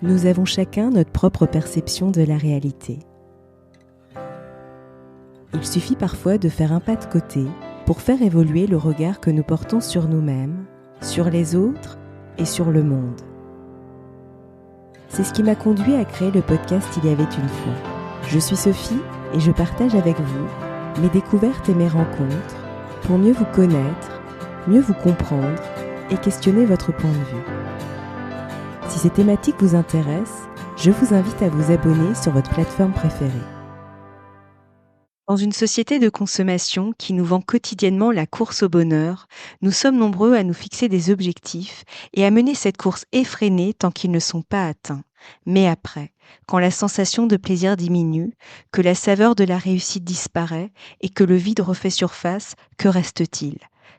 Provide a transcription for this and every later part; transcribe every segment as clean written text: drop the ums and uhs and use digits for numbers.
Nous avons chacun notre propre perception de la réalité. Il suffit parfois de faire un pas de côté pour faire évoluer le regard que nous portons sur nous-mêmes, sur les autres et sur le monde. C'est ce qui m'a conduit à créer le podcast Il y avait une fois. Je suis Sophie et je partage avec vous mes découvertes et mes rencontres pour mieux vous connaître, mieux vous comprendre et questionner votre point de vue. Si ces thématiques vous intéressent, je vous invite à vous abonner sur votre plateforme préférée. Dans une société de consommation qui nous vend quotidiennement la course au bonheur, nous sommes nombreux à nous fixer des objectifs et à mener cette course effrénée tant qu'ils ne sont pas atteints. Mais après, quand la sensation de plaisir diminue, que la saveur de la réussite disparaît et que le vide refait surface, que reste-t-il ?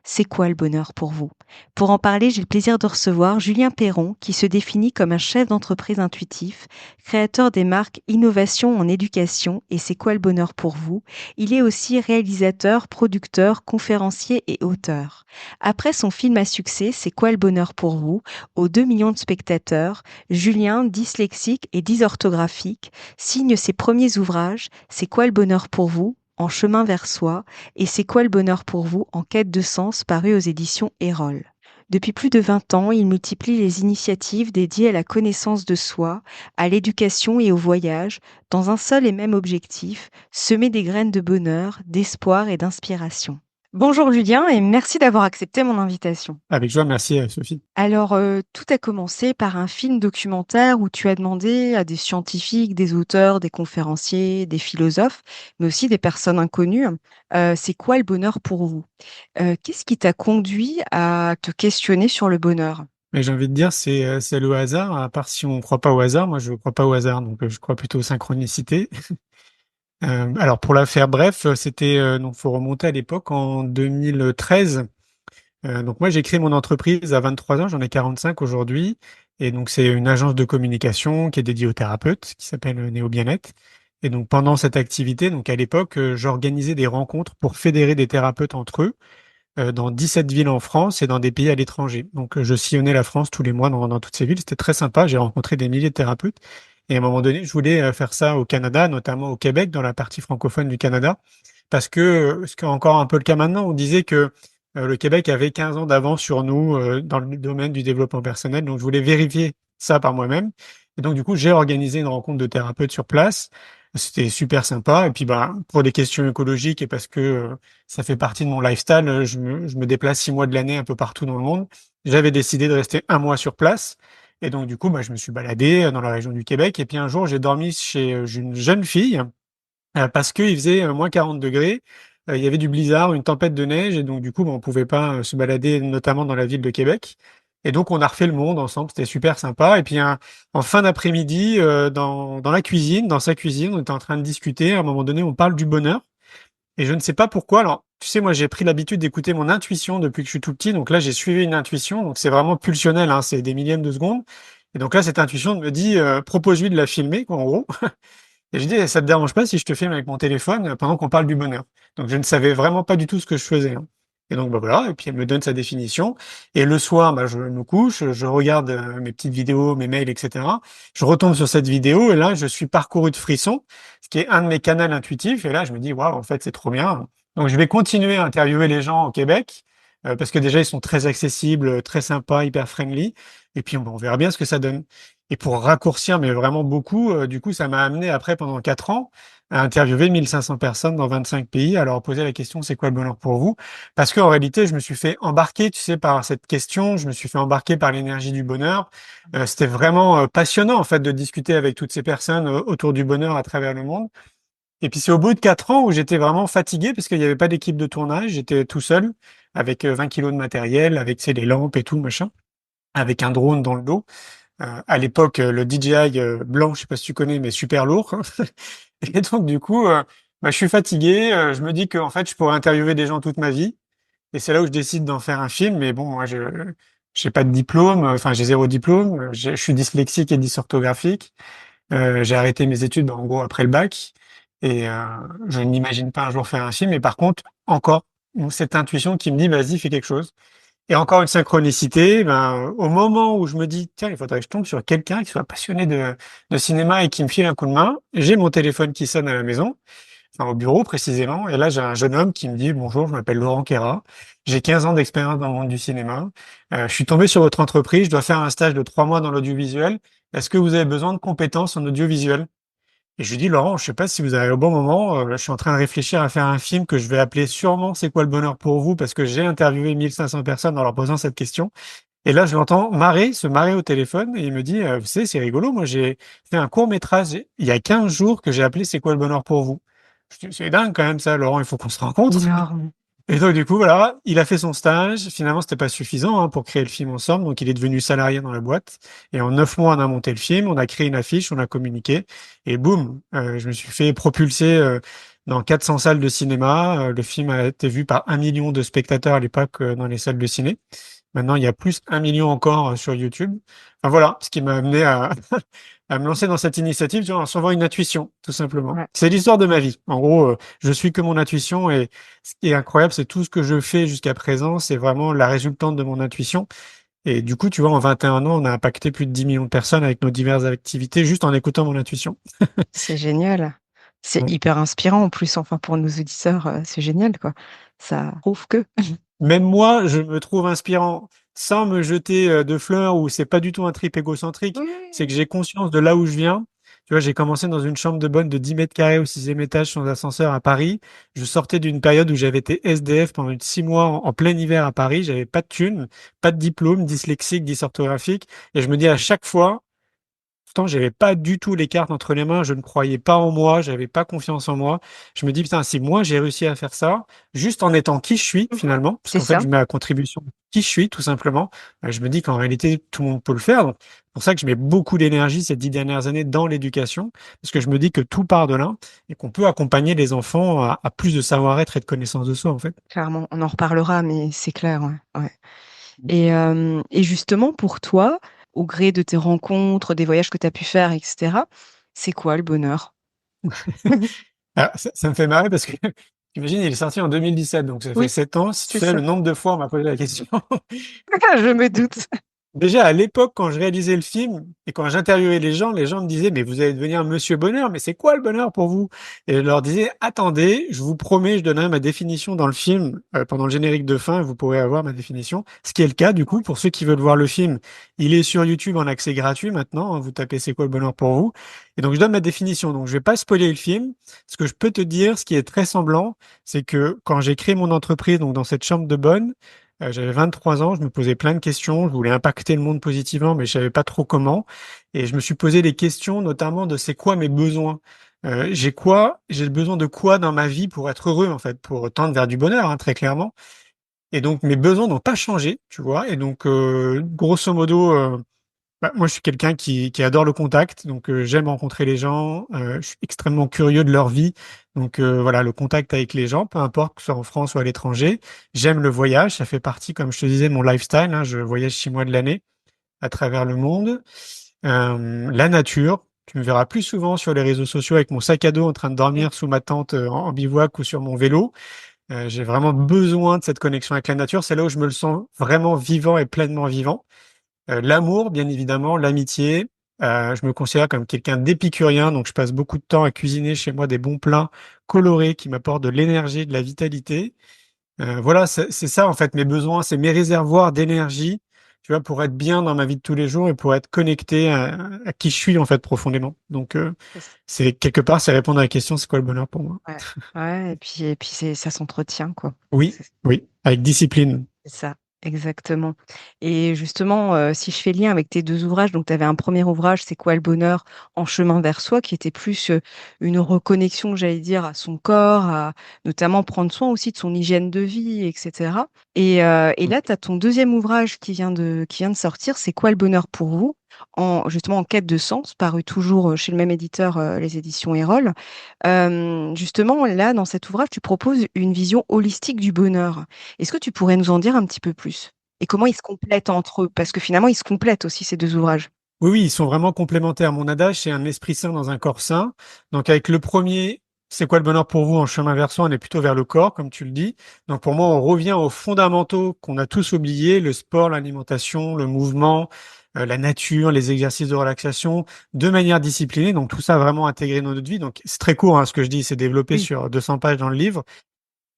C'est quoi le bonheur pour vous ? Pour en parler, j'ai le plaisir de recevoir Julien Perron, qui se définit comme un chef d'entreprise intuitif, créateur des marques Innovation en éducation et C'est quoi le bonheur pour vous ? Il est aussi réalisateur, producteur, conférencier et auteur. Après son film à succès C'est quoi le bonheur pour vous ? Aux 2 millions de spectateurs, Julien, dyslexique et dysorthographique, signe ses premiers ouvrages C'est quoi le bonheur pour vous ? En chemin vers soi et C'est quoi le bonheur pour vous ? En quête de sens, paru aux éditions Erol. Depuis plus de 20 ans, il multiplie les initiatives dédiées à la connaissance de soi, à l'éducation et au voyage, dans un seul et même objectif, semer des graines de bonheur, d'espoir et d'inspiration. Bonjour Julien et merci d'avoir accepté mon invitation. Avec joie, merci Sophie. Alors, tout a commencé par un film documentaire où tu as demandé à des scientifiques, des auteurs, des conférenciers, des philosophes, mais aussi des personnes inconnues, c'est quoi le bonheur pour vous? Qu'est-ce qui t'a conduit à te questionner sur le bonheur? Mais j'ai envie de dire, c'est le hasard, à part si on ne croit pas au hasard. Moi, je ne crois pas au hasard, donc je crois plutôt aux synchronicités. Alors, pour la faire bref, donc faut remonter à l'époque, en 2013. Donc moi, j'ai créé mon entreprise à 23 ans, j'en ai 45 aujourd'hui. Et donc, c'est une agence de communication qui est dédiée aux thérapeutes, qui s'appelle Néo Bien-être. Et donc, pendant cette activité, donc à l'époque, j'organisais des rencontres pour fédérer des thérapeutes entre eux dans 17 villes en France et dans des pays à l'étranger. Donc, je sillonnais la France tous les mois dans toutes ces villes. C'était très sympa. J'ai rencontré des milliers de thérapeutes. Et à un moment donné, je voulais faire ça au Canada, notamment au Québec, dans la partie francophone du Canada, parce que, ce qui est encore un peu le cas maintenant, on disait que le Québec avait 15 ans d'avance sur nous dans le domaine du développement personnel. Donc, je voulais vérifier ça par moi-même. Et donc, du coup, j'ai organisé une rencontre de thérapeutes sur place. C'était super sympa. Et puis, bah, pour des questions écologiques et parce que ça fait partie de mon lifestyle. Je me déplace 6 mois de l'année un peu partout dans le monde. J'avais décidé de rester un mois sur place. Et donc, du coup, bah, je me suis baladé dans la région du Québec. Et puis, un jour, j'ai dormi chez une jeune fille parce qu'il faisait moins 40 degrés. Il y avait du blizzard, une tempête de neige. Et donc, du coup, bah, on pouvait pas se balader, notamment dans la ville de Québec. Et donc, on a refait le monde ensemble. C'était super sympa. Et puis, en fin d'après-midi, dans la cuisine, dans sa cuisine, on était en train de discuter. À un moment donné, on parle du bonheur. Et je ne sais pas pourquoi. Alors, tu sais, moi, j'ai pris l'habitude d'écouter mon intuition depuis que je suis tout petit. Donc là, j'ai suivi une intuition. Donc, c'est vraiment pulsionnel, hein, c'est des millièmes de secondes. Et donc là, cette intuition me dit, propose-lui de la filmer, quoi, en gros. Et je dis, ça te dérange pas si je te filme avec mon téléphone pendant qu'on parle du bonheur? Donc, je ne savais vraiment pas du tout ce que je faisais, hein. Et donc, bah voilà. Et puis, elle me donne sa définition. Et le soir, bah, je me couche, je regarde mes petites vidéos, mes mails, etc. Je retombe sur cette vidéo et là, je suis parcouru de frissons, ce qui est un de mes canaux intuitifs. Et là, je me dis, waouh, en fait, c'est trop bien. Donc, je vais continuer à interviewer les gens au Québec parce que déjà, ils sont très accessibles, très sympas, hyper friendly. Et puis, on verra bien ce que ça donne. Et pour raccourcir, mais vraiment beaucoup, du coup, ça m'a amené après, pendant 4 ans, à interviewer 1500 personnes dans 25 pays, à leur poser la question, c'est quoi le bonheur pour vous? Parce qu'en réalité, je me suis fait embarquer, tu sais, par cette question, je me suis fait embarquer par l'énergie du bonheur. C'était vraiment passionnant, en fait, de discuter avec toutes ces personnes autour du bonheur à travers le monde. Et puis c'est au bout de 4 ans où j'étais vraiment fatigué parce qu'il n'y avait pas d'équipe de tournage, j'étais tout seul, avec 20 kilos de matériel, avec, tu sais, les lampes et tout, machin, avec un drone dans le dos. À l'époque, le DJI blanc, je sais pas si tu connais, mais super lourd. Et donc du coup, bah, je suis fatigué. Je me dis qu'en fait, je pourrais interviewer des gens toute ma vie. Et c'est là où je décide d'en faire un film. Mais bon, moi, je j'ai pas de diplôme. Enfin, j'ai zéro diplôme. Je suis dyslexique et dysorthographique. J'ai arrêté mes études, bah, en gros, après le bac. Et je n'imagine pas un jour faire un film. Mais par contre, encore cette intuition qui me dit, vas-y, fais quelque chose. Et encore une synchronicité, ben, au moment où je me dis, tiens, il faudrait que je tombe sur quelqu'un qui soit passionné de cinéma et qui me file un coup de main, j'ai mon téléphone qui sonne à la maison, enfin au bureau précisément, et là j'ai un jeune homme qui me dit, bonjour, je m'appelle Laurent Quéra, j'ai 15 ans d'expérience dans le monde du cinéma, je suis tombé sur votre entreprise, je dois faire un stage de 3 mois dans l'audiovisuel, est-ce que vous avez besoin de compétences en audiovisuel? Et je lui dis, Laurent, je sais pas si vous avez au bon moment, je suis en train de réfléchir à faire un film que je vais appeler sûrement C'est quoi le bonheur pour vous, parce que j'ai interviewé 1500 personnes en leur posant cette question. Et là, je l'entends se marrer au téléphone, et il me dit, vous savez, c'est rigolo, moi j'ai fait un court métrage il y a 15 jours que j'ai appelé C'est quoi le bonheur pour vous? Je dis, c'est dingue quand même ça, Laurent, il faut qu'on se rencontre. Énorme. Et donc, du coup, voilà, il a fait son stage. Finalement, c'était pas suffisant pour créer le film ensemble. Donc, il est devenu salarié dans la boîte. Et en 9 mois, on a monté le film, on a créé une affiche, on a communiqué. Et boum, je me suis fait propulser dans 400 salles de cinéma. Le film a été vu par 1 million de spectateurs à l'époque dans les salles de ciné. Maintenant, il y a plus 1 million encore sur YouTube. Enfin, voilà, ce qui m'a amené à, à me lancer dans cette initiative, tu vois, en suivant une intuition, tout simplement. Ouais, C'est l'histoire de ma vie. En gros, je suis que mon intuition et ce qui est incroyable, c'est tout ce que je fais jusqu'à présent, c'est vraiment la résultante de mon intuition. Et du coup, tu vois, en 21 ans, on a impacté plus de 10 millions de personnes avec nos diverses activités juste en écoutant mon intuition. c'est génial. C'est Ouais. hyper inspirant en plus, enfin pour nos auditeurs, c'est génial quoi. Ça prouve que. Même moi, je me trouve inspirant sans me jeter de fleurs ou c'est pas du tout un trip égocentrique. C'est Oui. que j'ai conscience de là où je viens. Tu vois, j'ai commencé dans une chambre de bonne de 10 mètres carrés au 6e étage sans ascenseur à Paris. Je sortais d'une période où j'avais été SDF pendant 6 mois en plein hiver à Paris. J'avais pas de thunes, pas de diplôme, dyslexique, dysorthographique. Et je me dis à chaque fois, pourtant, j'avais pas du tout les cartes entre les mains, je ne croyais pas en moi, j'avais pas confiance en moi. Je me dis, putain, si moi j'ai réussi à faire ça, juste en étant qui je suis Mmh. finalement, parce C'est qu'en fait, ça, je mets à contribution qui je suis tout simplement, je me dis qu'en réalité, tout le monde peut le faire. Donc, c'est pour ça que je mets beaucoup d'énergie ces 10 dernières années dans l'éducation, parce que je me dis que tout part de là et qu'on peut accompagner les enfants à plus de savoir-être et de connaissance de soi, en fait. clairement. On en reparlera, mais c'est clair, ouais, ouais. Et justement pour toi, au gré de tes rencontres, des voyages que tu as pu faire et cetera, c'est quoi le bonheur? Alors, ça me fait marrer parce que, j'imagine, il est sorti en 2017, donc ça fait Oui, 7 ans. Si tu c'est sais ça. le nombre de fois on m'a posé la question. Je me doute. Déjà, à l'époque, quand je réalisais le film et quand j'interviewais les gens me disaient, mais vous allez devenir Monsieur Bonheur, mais c'est quoi le bonheur pour vous? Et je leur disais, attendez, je vous promets, je donnerai ma définition dans le film pendant le générique de fin, vous pourrez avoir ma définition. Ce qui est le cas, du coup, pour ceux qui veulent voir le film, il est sur YouTube en accès gratuit maintenant, vous tapez c'est quoi le bonheur pour vous? Et donc, je donne ma définition. Donc, je vais pas spoiler le film. Ce que je peux te dire, ce qui est très semblant, c'est que quand j'ai créé mon entreprise, donc dans cette chambre de bonne, j'avais 23 ans, je me posais plein de questions, je voulais impacter le monde positivement, mais je savais pas trop comment. Et je me suis posé des questions, notamment de c'est quoi mes besoins? J'ai besoin de quoi dans ma vie pour être heureux, en fait, pour tendre vers du bonheur, très clairement. Et donc, mes besoins n'ont pas changé, tu vois. Et donc, grosso modo, moi, je suis quelqu'un qui adore le contact, donc j'aime rencontrer les gens. Je suis extrêmement curieux de leur vie, donc voilà, le contact avec les gens, peu importe que ce soit en France ou à l'étranger. J'aime le voyage, ça fait partie, comme je te disais, de mon lifestyle. Je voyage 6 mois de l'année à travers le monde. La nature, tu me verras plus souvent sur les réseaux sociaux avec mon sac à dos en train de Oui, dormir sous ma tente en bivouac ou sur mon vélo. J'ai vraiment besoin de cette connexion avec la nature. C'est là où je me le sens vraiment vivant et pleinement vivant. L'amour, bien évidemment, l'amitié. Je me considère comme quelqu'un d'épicurien, donc je passe beaucoup de temps à cuisiner chez moi des bons plats colorés qui m'apportent de l'énergie, de la vitalité. Voilà, c'est ça en fait mes besoins, c'est mes réservoirs d'énergie, tu vois, pour être bien dans ma vie de tous les jours et pour être connecté à qui je suis en fait profondément. Donc c'est ça. c'est quelque part, c'est répondre à la question, c'est quoi le bonheur pour moi? Ouais, ouais, et puis c'est ça s'entretient, quoi. Oui, C'est oui, avec discipline. c'est ça, exactement. Et justement, si je fais lien avec tes 2 ouvrages, donc tu avais un premier ouvrage, «C'est quoi le bonheur?» en chemin vers soi, qui était plus, une reconnexion, j'allais dire, à son corps, à notamment prendre soin aussi de son hygiène de vie et cetera. Et là, tu as ton deuxième ouvrage qui vient de sortir, «C'est quoi le bonheur pour vous?» en justement en quête de sens, paru toujours, chez le même éditeur, les éditions Erol. Justement, là, dans cet ouvrage, tu proposes une vision holistique du bonheur. Est-ce que tu pourrais nous en dire un petit peu plus? Et comment ils se complètent entre eux? Parce que finalement, ils se complètent aussi ces 2 ouvrages. Oui, oui, ils sont vraiment complémentaires. Mon adage, c'est un esprit sain dans un corps sain. Donc avec le premier, C'est quoi le bonheur pour vous en chemin versant? On est plutôt vers le corps, comme tu le dis. Donc pour moi, on revient aux fondamentaux qu'on a tous oubliés, le sport, l'alimentation, le mouvement, la nature, les exercices de relaxation, de manière disciplinée. Donc tout ça vraiment intégré dans notre vie. Donc c'est très court, hein, ce que je dis, c'est développé Oui. sur 200 pages dans le livre.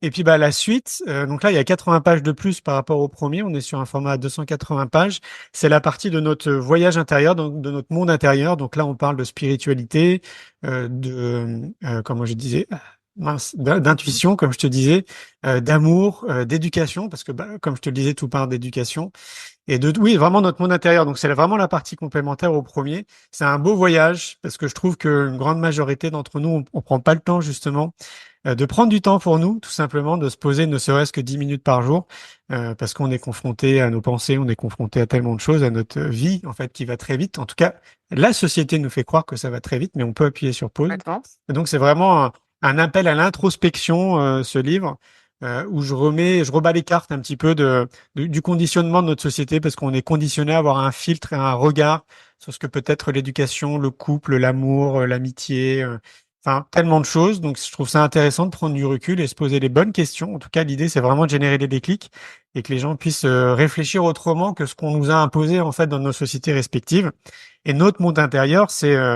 Et puis bah la suite, donc là il y a 80 pages de plus par rapport au premier, on est sur un format à 280 pages. C'est la partie de notre voyage intérieur, donc de notre monde intérieur. Donc là on parle de spiritualité, comment je disais, mince, d'intuition comme je te disais, d'amour, d'éducation parce que bah, comme je te le disais tout part d'éducation et de oui vraiment notre monde intérieur. Donc c'est vraiment la partie complémentaire au premier. C'est un beau voyage parce que je trouve qu'une grande majorité d'entre nous on prend pas le temps justement de prendre du temps pour nous, tout simplement, de se poser ne serait-ce que 10 minutes par jour, parce qu'on est confronté à nos pensées, on est confronté à tellement de choses, à notre vie, en fait, qui va très vite. En tout cas, la société nous fait croire que ça va très vite, mais on peut appuyer sur pause. Complètement. Et donc, c'est vraiment un appel à l'introspection, ce livre, où je rebats les cartes un petit peu du conditionnement de notre société, parce qu'on est conditionné à avoir un filtre et un regard sur ce que peut être l'éducation, le couple, l'amour, l'amitié, enfin, tellement de choses. Donc, je trouve ça intéressant de prendre du recul et se poser les bonnes questions. En tout cas, l'idée, c'est vraiment de générer des déclics et que les gens puissent réfléchir autrement que ce qu'on nous a imposé, en fait, dans nos sociétés respectives. Et notre monde intérieur,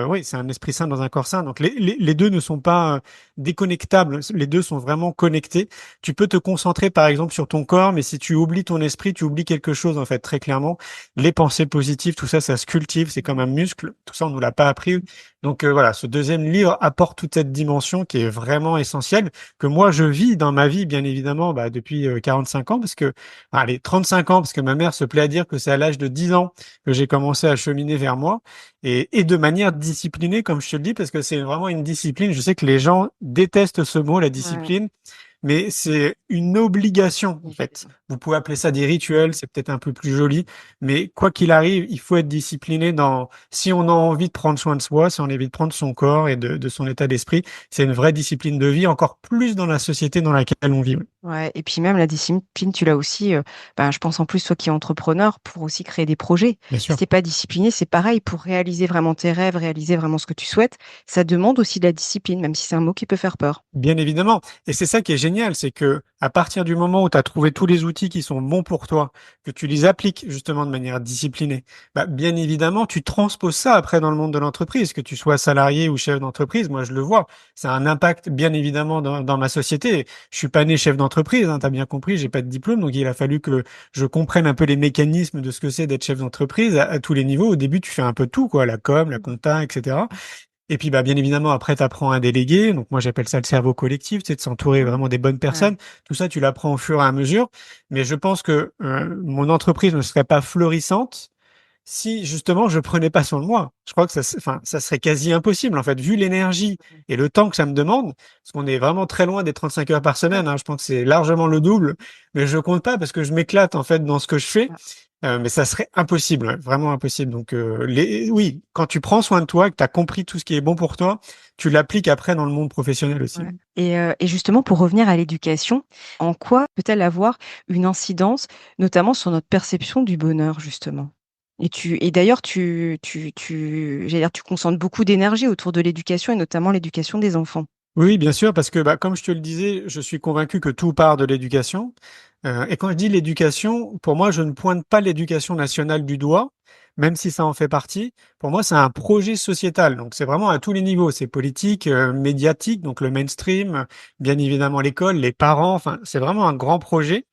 oui, c'est un esprit sain dans un corps sain. Donc, les deux ne sont pas déconnectables. Les deux sont vraiment connectés. Tu peux te concentrer, par exemple, sur ton corps, mais si tu oublies ton esprit, tu oublies quelque chose, en fait, très clairement. Les pensées positives, tout ça, ça se cultive. C'est comme un muscle. Tout ça, on nous l'a pas appris. Donc voilà, ce deuxième livre apporte toute cette dimension qui est vraiment essentielle, que moi je vis dans ma vie, bien évidemment, bah, depuis 45 ans, parce que, allez, 35 ans, parce que ma mère se plaît à dire que c'est à l'âge de 10 ans que j'ai commencé à cheminer vers moi, et de manière disciplinée, comme je te le dis, parce que c'est vraiment une discipline. Je sais que les gens détestent ce mot, la Ouais. discipline, mais c'est une obligation en fait. Vous pouvez appeler ça des rituels, c'est peut-être un peu plus joli, mais quoi qu'il arrive, il faut être discipliné dans si on a envie de prendre soin de soi, si on a envie de prendre son corps et de son état d'esprit, c'est une vraie discipline de vie, encore plus dans la société dans laquelle on vit. Oui. Ouais et puis même la discipline, tu l'as aussi, ben, je pense en plus toi qui es entrepreneur pour aussi créer des projets. Bien Si sûr. tu es pas discipliné, c'est pareil pour réaliser vraiment tes rêves, réaliser vraiment ce que tu souhaites, ça demande aussi de la discipline, même si c'est un mot qui peut faire peur. Bien évidemment. Et c'est ça qui est génial, c'est que à partir du moment où tu as trouvé tous les outils qui sont bons pour toi, que tu les appliques justement de manière disciplinée, bah, bien évidemment, tu transposes ça après dans le monde de l'entreprise, que tu sois salarié ou chef d'entreprise. Moi, je le vois. Ça a un impact, bien évidemment, dans ma société. Je suis pas né chef d'entreprise, hein, tu as bien compris, j'ai pas de diplôme, donc il a fallu que je comprenne un peu les mécanismes de ce que c'est d'être chef d'entreprise à tous les niveaux. Au début, tu fais un peu tout, quoi, la com, la compta, etc. Et puis, bah, bien évidemment, après, tu apprends à déléguer. Donc, moi, j'appelle ça le cerveau collectif, c'est de s'entourer Mmh. vraiment des bonnes Ouais. personnes. Tout ça, tu l'apprends au fur et à mesure. Mais je pense que mon entreprise ne serait pas florissante si, justement, je prenais pas soin de moi. Je crois que enfin, ça serait quasi impossible, en fait, vu l'énergie et le temps que ça me demande. Parce qu'on est vraiment très loin des 35 heures par Ouais. semaine, hein. Je pense que c'est largement le double. Mais je compte pas parce que je m'éclate, en fait, dans ce que je fais. Ouais. Mais ça serait impossible, ouais, vraiment impossible. Donc, oui, quand tu prends soin de toi, que tu as compris tout ce qui est bon pour toi, tu l'appliques après dans le monde professionnel aussi. Ouais et justement pour revenir à l'éducation, en quoi peut-elle avoir une incidence, notamment sur notre perception du bonheur justement? Et d'ailleurs j'allais dire, tu concentres beaucoup d'énergie autour de l'éducation et notamment l'éducation des enfants. Oui, bien sûr, parce que bah, comme je te le disais, je suis convaincu que tout part de l'éducation. Et quand je dis l'éducation, pour moi, je ne pointe pas l'éducation nationale du doigt, même si ça en fait partie. Pour moi, c'est un projet sociétal. Donc, c'est vraiment à tous les niveaux. C'est politique, médiatique, donc le mainstream, bien évidemment l'école, les parents. Enfin, c'est vraiment un grand projet.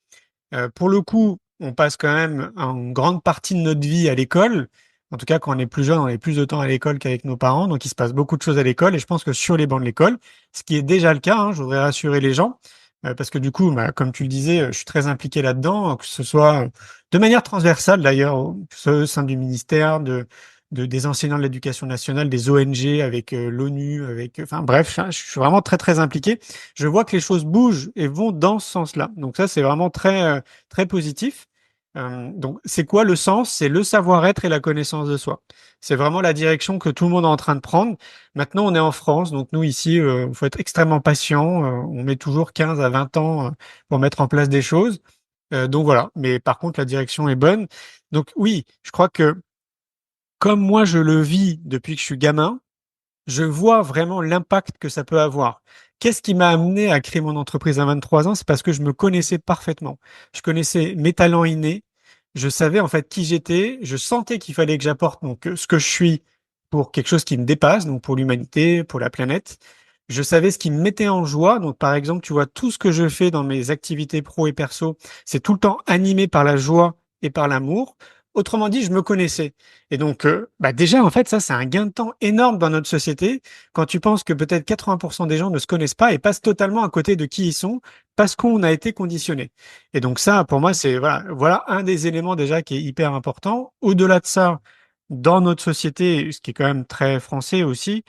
Pour le coup, on passe quand même une grande partie de notre vie à l'école. En tout cas, quand on est plus jeune, on est plus de temps à l'école qu'avec nos parents. Donc, il se passe beaucoup de choses à l'école. Et je pense que sur les bancs de l'école, ce qui est déjà le cas, hein, je voudrais rassurer les gens, parce que du coup, bah, comme tu le disais, je suis très impliqué là-dedans, que ce soit de manière transversale d'ailleurs, que ce soit au sein du ministère, des enseignants de l'éducation nationale, des ONG, avec l'ONU, enfin bref, je suis vraiment très très impliqué. Je vois que les choses bougent et vont dans ce sens-là. Donc ça, c'est vraiment très positif. Donc c'est quoi le sens? C'est le savoir-être et la connaissance de soi. C'est vraiment la direction que tout le monde est en train de prendre. Maintenant, on est en France, donc nous ici, il faut être extrêmement patient. On met toujours 15 à 20 ans pour mettre en place des choses. Donc voilà. Mais par contre, la direction est bonne. Donc oui, je crois que comme moi je le vis depuis que je suis gamin, je vois vraiment l'impact que ça peut avoir. qu'est-ce qui m'a amené à créer mon entreprise à 23 ans? C'est parce que je me connaissais parfaitement. Je connaissais mes talents innés. Je savais en fait qui j'étais. Je sentais qu'il fallait que j'apporte donc ce que je suis pour quelque chose qui me dépasse, donc pour l'humanité, pour la planète. Je savais ce qui me mettait en joie. Donc par exemple, tu vois, tout ce que je fais dans mes activités pro et perso, c'est tout le temps animé par la joie et par l'amour. Autrement dit, je me connaissais. Et donc, bah déjà, en fait, ça, c'est un gain de temps énorme dans notre société quand tu penses que peut-être 80% des gens ne se connaissent pas et passent totalement à côté de qui ils sont parce qu'on a été conditionné. Et donc ça, pour moi, c'est voilà un des éléments déjà qui est hyper important. Au-delà de ça, dans notre société, ce qui est quand même très français aussi,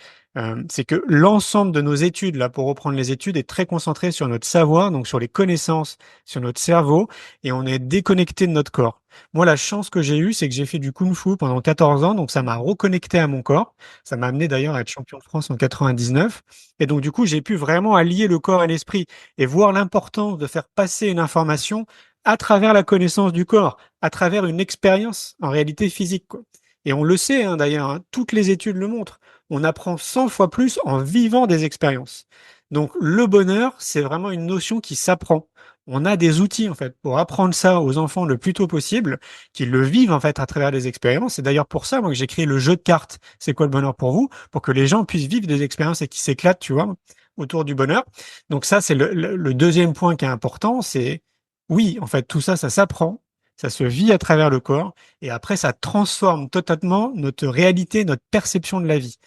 c'est que l'ensemble de nos études, là, pour reprendre les études, est très concentré sur notre savoir, donc sur les connaissances, sur notre cerveau, et on est déconnecté de notre corps. Moi, la chance que j'ai eue, c'est que j'ai fait du kung-fu pendant 14 ans, donc ça m'a reconnecté à mon corps. Ça m'a amené d'ailleurs à être champion de France en 99. Et donc, du coup, j'ai pu vraiment allier le corps et l'esprit et voir l'importance de faire passer une information à travers la connaissance du corps, à travers une expérience en réalité physique, quoi. Et on le sait, hein, d'ailleurs, hein, toutes les études le montrent. On apprend 100 fois plus en vivant des expériences. Donc, le bonheur, c'est vraiment une notion qui s'apprend. On a des outils, en fait, pour apprendre ça aux enfants le plus tôt possible, qu'ils le vivent, en fait, à travers des expériences. C'est d'ailleurs pour ça, moi, que j'ai créé le jeu de cartes. C'est quoi le bonheur pour vous? Pour que les gens puissent vivre des expériences et qu'ils s'éclatent, tu vois, autour du bonheur. Donc ça, c'est le deuxième point qui est important, c'est oui, en fait, tout ça, ça s'apprend, ça se vit à travers le corps, et après, ça transforme totalement notre réalité, notre perception de la vie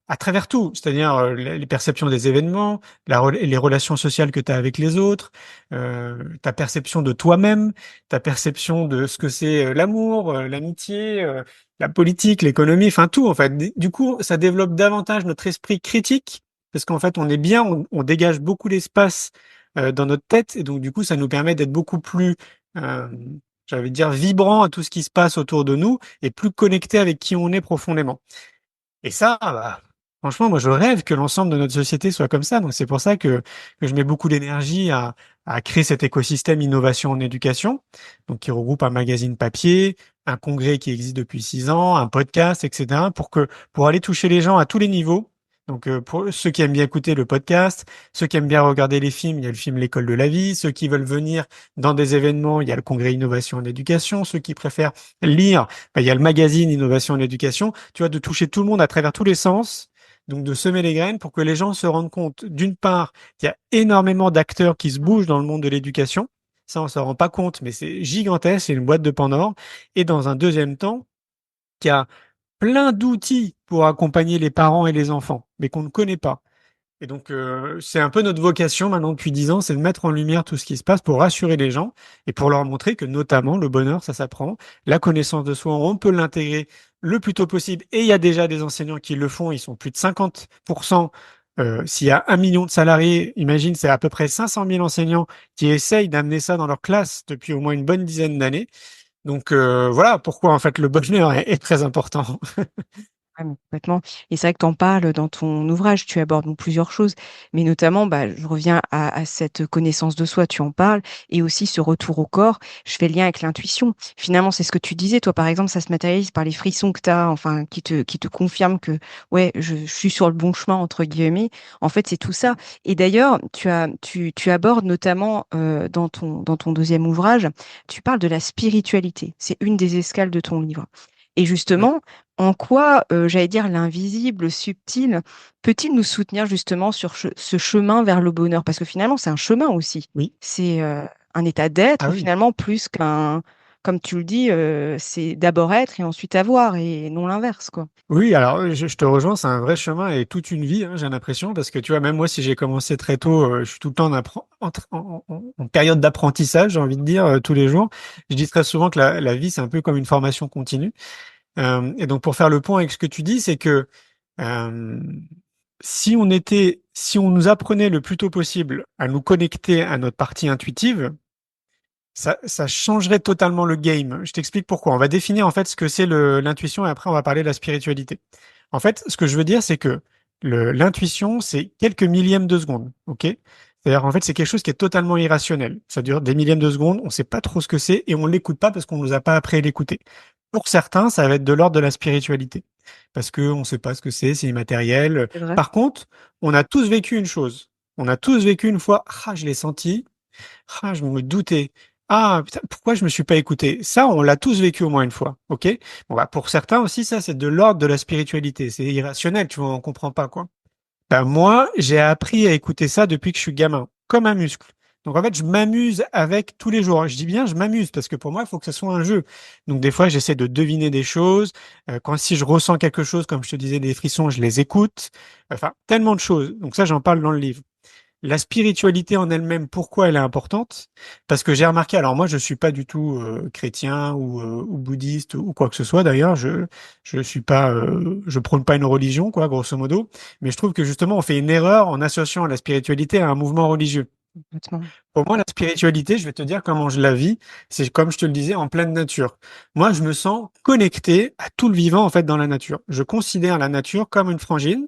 à travers tout, c'est-à-dire les perceptions des événements, les relations sociales que tu as avec les autres, ta perception de toi-même, ta perception de ce que c'est l'amour, l'amitié, la politique, l'économie, enfin tout en fait. Du coup, ça développe davantage notre esprit critique parce qu'en fait, on est bien, on dégage beaucoup d'espace dans notre tête et donc du coup, ça nous permet d'être beaucoup plus euh, j'allais dire vibrant à tout ce qui se passe autour de nous et plus connecté avec qui on est profondément. Et ça, bah, franchement, moi, je rêve que l'ensemble de notre société soit comme ça. Donc, c'est pour ça que je mets beaucoup d'énergie à créer cet écosystème innovation en éducation, donc qui regroupe un magazine papier, un congrès qui existe depuis 6 ans, un podcast, etc., pour aller toucher les gens à tous les niveaux. Donc, pour ceux qui aiment bien écouter le podcast, ceux qui aiment bien regarder les films, il y a le film L'école de la vie. Ceux qui veulent venir dans des événements, il y a le congrès innovation en éducation. Ceux qui préfèrent lire, bah, il y a le magazine Innovation en éducation, tu vois, de toucher tout le monde à travers tous les sens, donc de semer les graines pour que les gens se rendent compte, d'une part, qu'il y a énormément d'acteurs qui se bougent dans le monde de l'éducation. Ça, on s'en rend pas compte, mais c'est gigantesque, c'est une boîte de Pandore. Et dans un deuxième temps, qu'il y a plein d'outils pour accompagner les parents et les enfants, mais qu'on ne connaît pas. Et donc, c'est un peu notre vocation maintenant depuis 10 ans, c'est de mettre en lumière tout ce qui se passe pour rassurer les gens et pour leur montrer que notamment le bonheur, ça s'apprend. La connaissance de soi, on peut l'intégrer le plus tôt possible. Et il y a déjà des enseignants qui le font, ils sont plus de 50%. S'il y a 1 million de salariés, imagine, c'est à peu près 500 000 enseignants qui essayent d'amener ça dans leur classe depuis au moins une bonne dizaine d'années. Donc voilà pourquoi en fait le bonheur est très important. Ouais, mais complètement. Et c'est vrai que tu en parles dans ton ouvrage, tu abordes donc plusieurs choses, mais notamment, bah, je reviens à cette connaissance de soi, tu en parles, et aussi ce retour au corps. Je fais le lien avec l'intuition. Finalement, c'est ce que tu disais, toi, par exemple, ça se matérialise par les frissons que tu as, enfin, qui te confirment que, ouais, je suis sur le bon chemin, entre guillemets. En fait, c'est tout ça. Et d'ailleurs, tu abordes notamment dans ton deuxième ouvrage, tu parles de la spiritualité. C'est une des escales de ton livre. Et Oui. justement, en quoi, j'allais dire l'invisible, subtil, peut-il nous soutenir justement sur ce chemin vers le bonheur? Parce que finalement, c'est un chemin aussi. Oui. C'est, un état Ah d'être oui. finalement plus qu'un comme tu le dis, c'est d'abord être et ensuite avoir et non l'inverse, quoi. Oui, alors je te rejoins, c'est un vrai chemin et toute une vie, hein, j'ai l'impression, parce que tu vois, même moi, si j'ai commencé très tôt, je suis tout le temps en période d'apprentissage, j'ai envie de dire, tous les jours. Je dis très souvent que la vie, c'est un peu comme une formation continue. Et donc, pour faire le point avec ce que tu dis, c'est que euh, si on nous apprenait le plus tôt possible à nous connecter à notre partie intuitive, ça changerait totalement le game. Je t'explique pourquoi. On va définir en fait ce que c'est l'intuition et après on va parler de la spiritualité. En fait, ce que je veux dire, c'est que l'intuition, c'est quelques millièmes de seconde, ok? C'est-à-dire, en fait, c'est quelque chose qui est totalement irrationnel. Ça dure des millièmes de secondes, on ne sait pas trop ce que c'est et on l'écoute pas parce qu'on nous a pas appris à l'écouter. Pour certains, ça va être de l'ordre de la spiritualité parce qu'on ne sait pas ce que c'est immatériel. C'est vrai? Par contre, on a tous vécu une chose. On a tous vécu une fois, ah, je l'ai senti, ah, je me doutais. Ah, putain, pourquoi je me suis pas écouté? Ça, on l'a tous vécu au moins une fois, ok? Bon, bah, pour certains aussi, ça, c'est de l'ordre de la spiritualité. C'est irrationnel, tu vois, on comprend pas, quoi. Ben, moi, j'ai appris à écouter ça depuis que je suis gamin, comme un muscle. Donc en fait, je m'amuse avec tous les jours. Je dis bien, je m'amuse parce que pour moi, il faut que ce soit un jeu. Donc des fois, j'essaie de deviner des choses. Quand si je ressens quelque chose, comme je te disais, des frissons, je les écoute. Enfin, tellement de choses. Donc ça, j'en parle dans le livre. La spiritualité en elle-même, pourquoi elle est importante? Parce que j'ai remarqué, alors moi je suis pas du tout chrétien ou bouddhiste ou quoi que ce soit d'ailleurs, je suis pas je prône pas une religion quoi grosso modo, mais je trouve que justement on fait une erreur en associant la spiritualité à un mouvement religieux. Complètement. Pour moi la spiritualité, je vais te dire comment je la vis, c'est comme je te le disais en pleine nature. Moi je me sens connecté à tout le vivant en fait dans la nature. Je considère la nature comme une frangine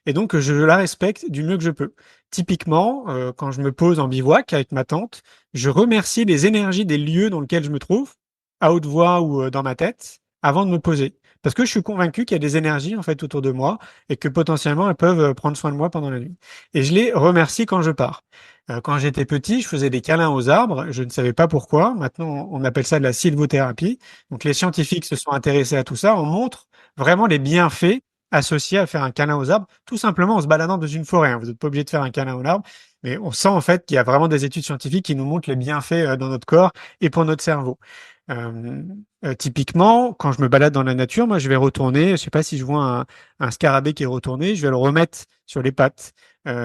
et donc, je la respecte du mieux que je peux. Typiquement, quand je me pose en bivouac avec ma tante, je remercie les énergies des lieux dans lesquels je me trouve, à haute voix ou dans ma tête, avant de me poser. Parce que je suis convaincu qu'il y a des énergies en fait autour de moi et que potentiellement elles peuvent prendre soin de moi pendant la nuit. Et je les remercie quand je pars. Quand j'étais petit, je faisais des câlins aux arbres. Je ne savais pas pourquoi. Maintenant, on appelle ça de la sylvothérapie. Donc, les scientifiques se sont intéressés à tout ça. On montre vraiment les bienfaits associé à faire un câlin aux arbres, tout simplement en se baladant dans une forêt, hein. Vous n'êtes pas obligé de faire un câlin aux arbres, mais on sent en fait qu'il y a vraiment des études scientifiques qui nous montrent les bienfaits dans notre corps et pour notre cerveau. Euh, Typiquement, quand je me balade dans la nature, moi, je vais retourner. Je sais pas si je vois un scarabée qui est retourné, je vais le remettre sur les pattes.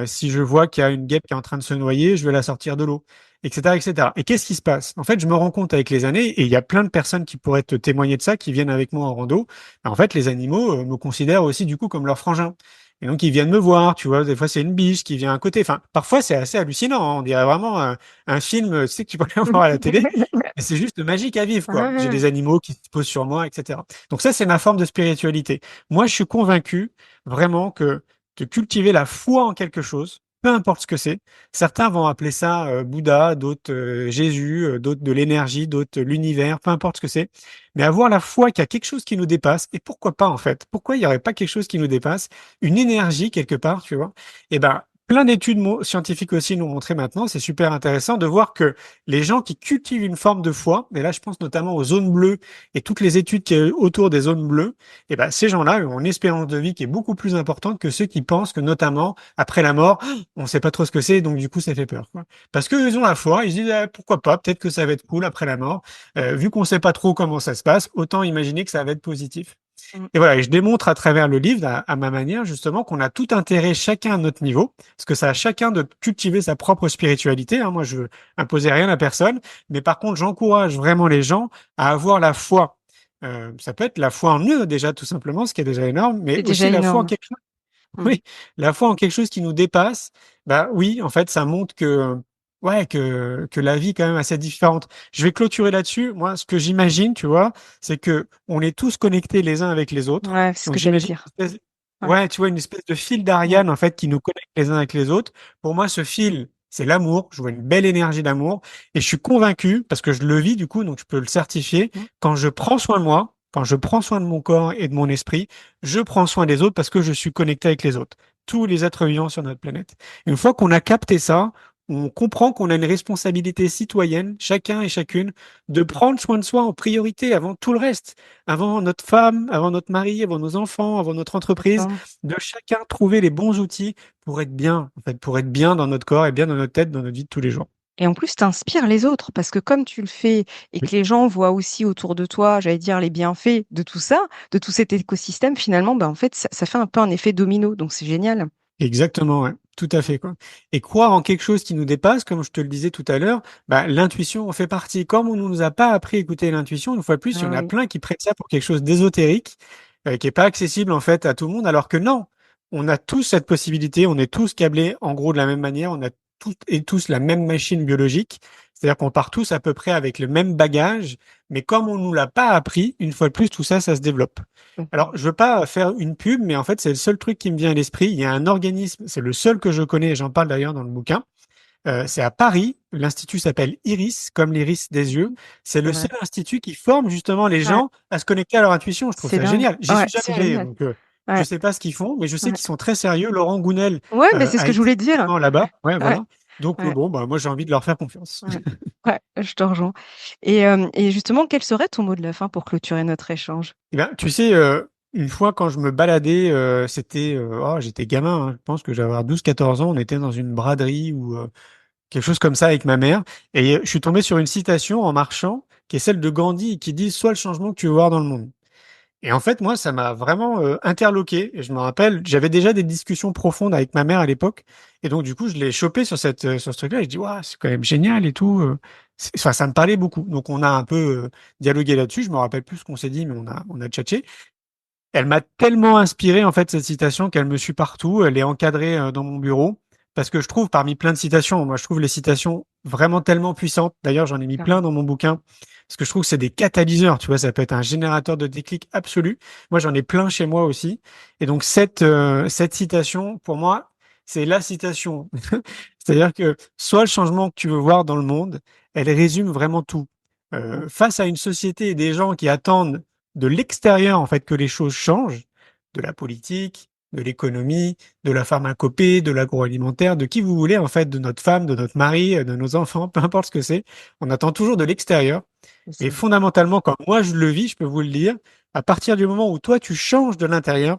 Si je vois qu'il y a une guêpe qui est en train de se noyer, je vais la sortir de l'eau, etc., etc. Et qu'est-ce qui se passe? En fait, je me rends compte avec les années, et il y a plein de personnes qui pourraient te témoigner de ça, qui viennent avec moi en rando. En fait, les animaux me considèrent aussi du coup comme leur frangin. Et donc, ils viennent me voir, tu vois. Des fois, c'est une biche qui vient à côté. Enfin, parfois, c'est assez hallucinant, hein. On dirait vraiment un film, tu sais, que tu peux aller voir à la télé. Et c'est juste magique à vivre, quoi. J'ai des animaux qui se posent sur moi, etc. Donc ça, c'est ma forme de spiritualité. Moi, je suis convaincu vraiment que de cultiver la foi en quelque chose, peu importe ce que c'est. Certains vont appeler ça Bouddha, d'autres Jésus, d'autres de l'énergie, d'autres l'univers, peu importe ce que c'est. Mais avoir la foi qu'il y a quelque chose qui nous dépasse, et pourquoi pas en fait? Pourquoi il n'y aurait pas quelque chose qui nous dépasse, une énergie quelque part, tu vois? Eh ben, plein d'études scientifiques aussi nous ont montré maintenant, c'est super intéressant de voir que les gens qui cultivent une forme de foi, et là je pense notamment aux zones bleues et toutes les études qui est autour des zones bleues, eh ben, ces gens-là ont une espérance de vie qui est beaucoup plus importante que ceux qui pensent que notamment après la mort, on ne sait pas trop ce que c'est, donc du coup ça fait peur, quoi. Parce qu'ils ont la foi, ils se disent pourquoi pas, peut-être que ça va être cool après la mort. Vu qu'on ne sait pas trop comment ça se passe, autant imaginer que ça va être positif. Mm. Et voilà, et je démontre à travers le livre, à ma manière, justement, qu'on a tout intérêt, chacun à notre niveau, parce que ça a chacun de cultiver sa propre spiritualité, hein. Moi, je veux imposer rien à personne, mais par contre, j'encourage vraiment les gens à avoir la foi. Ça peut être la foi en eux, déjà, tout simplement, ce qui est déjà énorme, mais C'est déjà aussi la foi en énorme. quelque chose. Mm. Oui, la foi en quelque chose qui nous dépasse, bah oui, en fait, ça montre que ouais, que la vie est quand même assez différente. Je vais clôturer là-dessus. Moi, ce que j'imagine, tu vois, c'est que on est tous connectés les uns avec les autres. Ouais, c'est ce Donc que j'allais j'imagine dire. Ouais. ouais, tu vois, une espèce de fil Mm. d'Ariane en fait qui nous connecte les uns avec les autres. Pour moi, ce fil, c'est l'amour. Je vois une belle énergie d'amour et je suis convaincu parce que je le vis du coup, donc je peux le certifier. Mm. Quand je prends soin de moi, quand je prends soin de mon corps et de mon esprit, je prends soin des autres parce que je suis connecté avec les autres, tous les êtres vivants sur notre planète. Une fois qu'on a capté ça, on comprend qu'on a une responsabilité citoyenne, chacun et chacune, de prendre soin de soi en priorité avant tout le reste, avant notre femme, avant notre mari, avant nos enfants, avant notre entreprise, D'accord. de chacun trouver les bons outils pour être bien, en fait, pour être bien dans notre corps et bien dans notre tête, dans notre vie de tous les jours. Et en plus, tu inspires les autres parce que comme tu le fais et Oui, que les gens voient aussi autour de toi, j'allais dire les bienfaits de tout ça, de tout cet écosystème, finalement, bah, en fait, ça fait un peu un effet domino, donc c'est génial. exactement, ouais. Tout à fait, quoi. Et croire en quelque chose qui nous dépasse, comme je te le disais tout à l'heure, bah, l'intuition en fait partie. Comme on ne nous a pas appris à écouter l'intuition, une fois de plus, il y Ah en a oui. plein qui prennent ça pour quelque chose d'ésotérique, qui est pas accessible en fait à tout le monde, alors que non, on a tous cette possibilité, on est tous câblés en gros de la même manière, on a toutes et tous la même machine biologique, c'est-à-dire qu'on part tous à peu près avec le même bagage, mais comme on nous l'a pas appris, une fois de plus, tout ça, ça se développe. Alors, Mmh. je veux pas faire une pub, mais en fait, c'est le seul truc qui me vient à l'esprit. Il y a un organisme, c'est le seul que je connais, et j'en parle d'ailleurs dans le bouquin. C'est à Paris. L'institut s'appelle Iris, comme l'iris des yeux. Mmh. C'est C'est le vrai. seul institut qui forme justement les Ouais, gens à se connecter à leur intuition. Je trouve c'est ça dingue. génial. J'y Ouais, suis c'est jamais allé, génial. donc Je Ouais, sais pas ce qu'ils font, mais je sais ouais. qu'ils sont très sérieux. Laurent Gounel Ouais, mais c'est ce a que je été voulais dire. justement là-bas. Ouais, Ouais, voilà. Donc ouais, bon, bah moi j'ai envie de leur faire confiance. ouais. Ouais, je te rejoins et justement, quel serait ton mot de la fin pour clôturer notre échange? Eh ben, tu sais, une fois quand je me baladais, c'était, j'étais gamin, hein, je pense que j'avais 12-14 ans, on était dans une braderie ou quelque chose comme ça avec ma mère, et je suis tombé sur une citation en marchant, qui est celle de Gandhi, qui dit: «Sois le changement que tu veux voir dans le monde». Et en fait, moi, ça m'a vraiment interloqué. Et je me rappelle, j'avais déjà des discussions profondes avec ma mère à l'époque. Et donc, du coup, je l'ai chopé sur sur ce truc-là. Et je dis, waouh, c'est quand même génial et tout. Enfin, ça me parlait beaucoup. Donc, on a un peu dialogué là-dessus. Je me rappelle plus ce qu'on s'est dit, mais on a tchatché. Elle m'a tellement inspiré, en fait, cette citation, qu'elle me suit partout. Elle est encadrée dans mon bureau. Parce que je trouve, parmi plein de citations, moi, je trouve les citations vraiment tellement puissantes. D'ailleurs, j'en ai mis plein Clairement. dans mon bouquin. Parce que je trouve que c'est des catalyseurs, tu vois, ça peut être un générateur de déclic absolu. Moi, j'en ai plein chez moi aussi. Et donc, cette citation, pour moi, c'est la citation. C'est-à-dire que soit le changement que tu veux voir dans le monde, elle résume vraiment tout. Mmh. Face à une société et des gens qui attendent de l'extérieur, en fait, que les choses changent, de la politique, de l'économie, de la pharmacopée, de l'agroalimentaire, de qui vous voulez, en fait, de notre femme, de notre mari, de nos enfants, peu importe ce que c'est. On attend toujours de l'extérieur. C'est Et ça. fondamentalement, comme moi je le vis, je peux vous le dire, à partir du moment où toi tu changes de l'intérieur,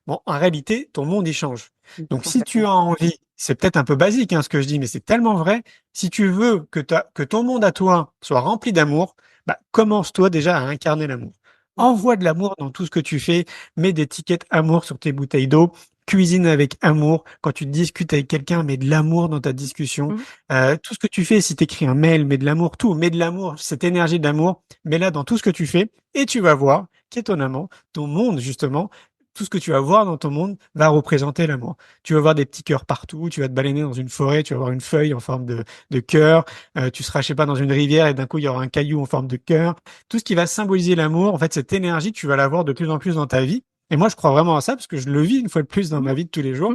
bon, en réalité, ton monde y change. Mmh, Donc, si tu complètement. as envie, c'est peut-être un peu basique hein, ce que je dis, mais c'est tellement vrai. Si tu veux que ton monde à toi soit rempli d'amour, bah, commence-toi déjà à incarner l'amour. Mmh. Envoie de l'amour dans tout ce que tu fais. Mets des tickets amour sur tes bouteilles d'eau. Cuisine avec amour. Quand tu discutes avec quelqu'un, mets de l'amour dans ta discussion. Mmh. Tout ce que tu fais, si tu écris un mail, mets de l'amour, tout, mets de l'amour, cette énergie d'amour, mets-la dans tout ce que tu fais, et tu vas voir qu'étonnamment, ton monde, justement, tout ce que tu vas voir dans ton monde va représenter l'amour. Tu vas voir des petits cœurs partout, tu vas te balader dans une forêt, tu vas voir une feuille en forme de cœur, tu seras, je sais pas, dans une rivière et d'un coup, il y aura un caillou en forme de cœur. Tout ce qui va symboliser l'amour, en fait, cette énergie, tu vas la voir de plus en plus dans ta vie. Et moi, je crois vraiment à ça parce que je le vis une fois de plus dans Mmh. ma vie de tous les Mmh. jours.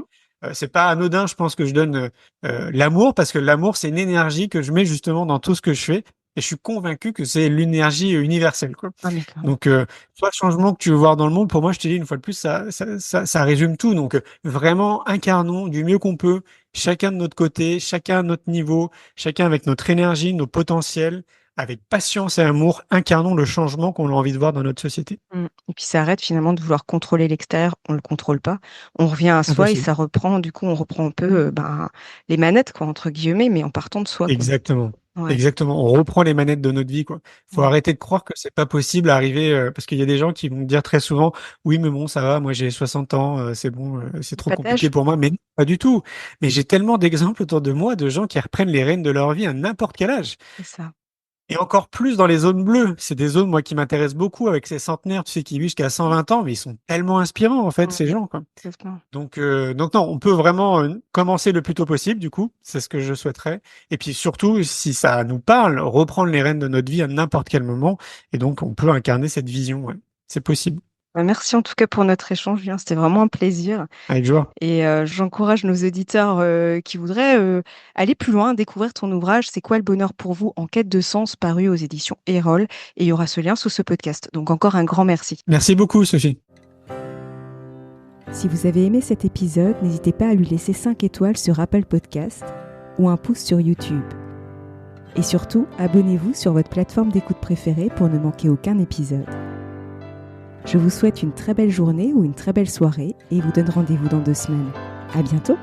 C'est pas anodin, je pense que je donne l'amour parce que l'amour, c'est une énergie que je mets justement dans tout ce que je fais. Et je suis convaincu que c'est l'énergie universelle, quoi. Ah mais clairement. Donc, soit le changement que tu veux voir dans le monde, pour moi, je te dis une fois de plus, ça résume tout. Donc, vraiment, incarnons du mieux qu'on peut, chacun de notre côté, chacun à notre niveau, chacun avec notre énergie, nos potentiels, avec patience et amour, incarnons le changement qu'on a envie de voir dans notre société. Mmh et puis ça arrête finalement de vouloir contrôler l'extérieur, on le contrôle pas. On revient à soi et Impossible. ça reprend du coup, on reprend un peu, ben, «les manettes» quoi, entre guillemets, mais en partant de soi, quoi. Exactement. Ouais, Exactement. On reprend les manettes de notre vie, quoi. Faut ouais. arrêter de croire que c'est pas possible d'arriver, parce qu'il y a des gens qui vont me dire très souvent, oui, mais bon, ça va, moi j'ai 60 ans, c'est bon, c'est trop Pas compliqué d'âge, pour moi. Mais non, pas du tout. Mais j'ai tellement d'exemples autour de moi de gens qui reprennent les rênes de leur vie à n'importe quel âge. c'est ça. Et encore plus dans les zones bleues. C'est des zones, moi, qui m'intéressent beaucoup avec ces centenaires, tu sais, qui vivent jusqu'à Mmh, 120 ans, mais ils sont tellement inspirants, en fait, mmh, ces gens, quoi. complètement. Donc non, on peut vraiment commencer le plus tôt possible, du coup, c'est ce que je souhaiterais. Et puis surtout, si ça nous parle, reprendre les rênes de notre vie à n'importe quel moment. Et donc, on peut incarner cette vision. Ouais. C'est possible. Bah, merci en tout cas pour notre échange, Julien, c'était vraiment un plaisir Avec joie. et j'encourage nos auditeurs, qui voudraient, aller plus loin, découvrir ton ouvrage «C'est quoi le bonheur pour vous? En quête de sens», paru aux éditions Erol et il y aura ce lien sous ce podcast. Donc encore un grand merci. Merci beaucoup, Sophie. Si vous avez aimé cet épisode, n'hésitez pas à lui laisser 5 étoiles sur Apple Podcast ou un pouce sur YouTube. Et surtout, abonnez-vous sur votre plateforme d'écoute préférée pour ne manquer aucun épisode. Je vous souhaite une très belle journée ou une très belle soirée et vous donne rendez-vous dans 2 semaines. À bientôt!